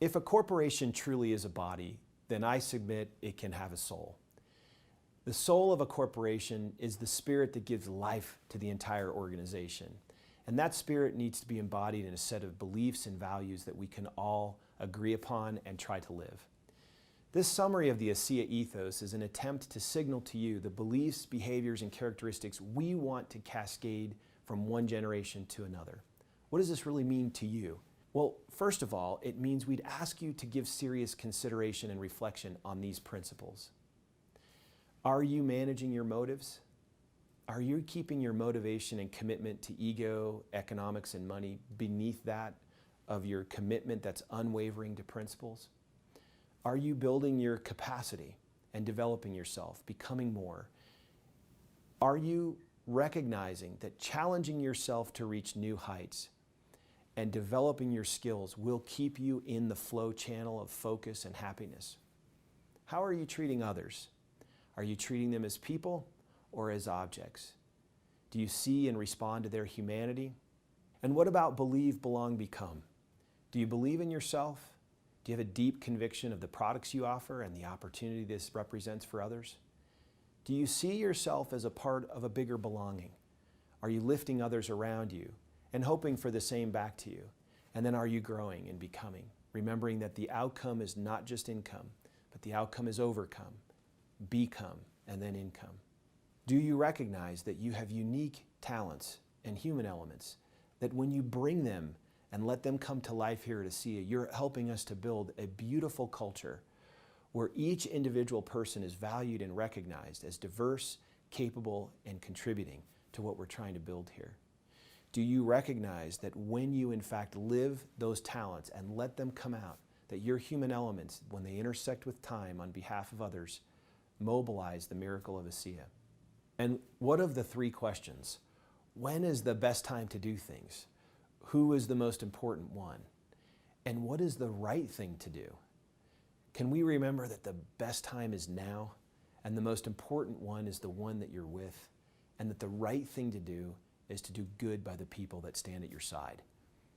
If a corporation truly is a body, then I submit it can have a soul. The soul of a corporation is the spirit that gives life to the entire organization. And that spirit needs to be embodied in a set of beliefs and values that we can all agree upon and try to live. This summary of the ASEA ethos is an attempt to signal to you the beliefs, behaviors, and characteristics we want to cascade from one generation to another. What does this really mean to you? Well, first of all, it means we'd ask you to give serious consideration and reflection on these principles. Are you managing your motives? Are you keeping your motivation and commitment to ego, economics, and money beneath that of your commitment that's unwavering to principles? Are you building your capacity and developing yourself, becoming more? Are you recognizing that challenging yourself to reach new heights and developing your skills will keep you in the flow channel of focus and happiness? How are you treating others? Are you treating them as people or as objects? Do you see and respond to their humanity? And what about believe, belong, become? Do you believe in yourself? Do you have a deep conviction of the products you offer and the opportunity this represents for others? Do you see yourself as a part of a bigger belonging? Are you lifting others around you and hoping for the same back to you? And then are you growing and becoming, remembering that the outcome is not just income, but the outcome is overcome, become, and then income? Do you recognize that you have unique talents and human elements, that when you bring them and let them come to life here at ASEA, you're helping us to build a beautiful culture where each individual person is valued and recognized as diverse, capable, and contributing to what we're trying to build here? Do you recognize that when you in fact live those talents and let them come out, that your human elements, when they intersect with time on behalf of others, mobilize the miracle of ASEA? And what of the three questions? When is the best time to do things? Who is the most important one? And what is the right thing to do? Can we remember that the best time is now, and the most important one is the one that you're with, and that the right thing to do is to do good by the people that stand at your side?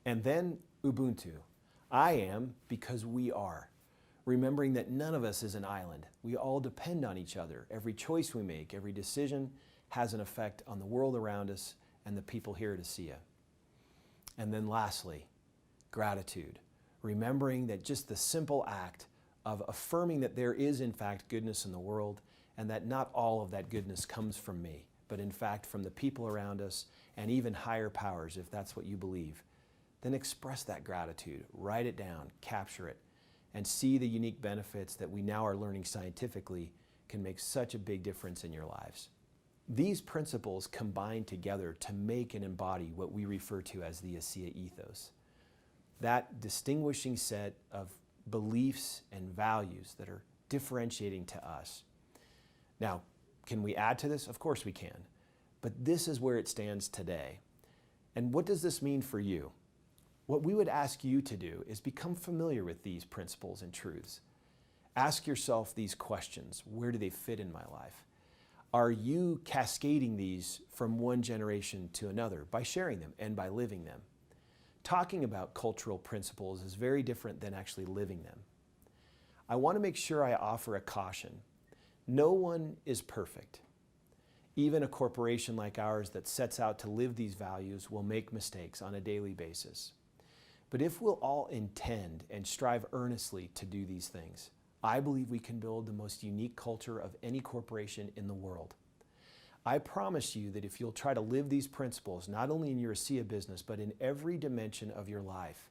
And then Ubuntu. I am because we are. Remembering that none of us is an island. We all depend on each other. Every choice we make, every decision has an effect on the world around us and the people here at ASEA. And then lastly, gratitude. Remembering that just the simple act of affirming that there is in fact goodness in the world and that not all of that goodness comes from me, but in fact from the people around us and even higher powers, if that's what you believe, then express that gratitude, write it down, capture it, and see the unique benefits that we now are learning scientifically can make such a big difference in your lives. These principles combine together to make and embody what we refer to as the ASEA ethos. That distinguishing set of beliefs and values that are differentiating to us. Now, can we add to this? Of course we can. But this is where it stands today. And what does this mean for you? What we would ask you to do is become familiar with these principles and truths. Ask yourself these questions. Where do they fit in my life? Are you cascading these from one generation to another by sharing them and by living them? Talking about cultural principles is very different than actually living them. I want to make sure I offer a caution. No one is perfect. Even a corporation like ours that sets out to live these values will make mistakes on a daily basis. But if we'll all intend and strive earnestly to do these things, I believe we can build the most unique culture of any corporation in the world. I promise you that if you'll try to live these principles, not only in your ASEA business, but in every dimension of your life,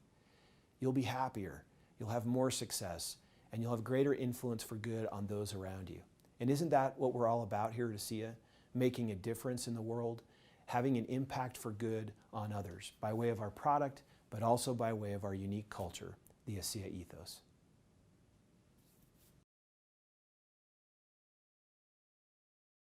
you'll be happier, you'll have more success, and you'll have greater influence for good on those around you. And isn't that what we're all about here at ASEA? Making a difference in the world, having an impact for good on others by way of our product, but also by way of our unique culture, the ASEA ethos.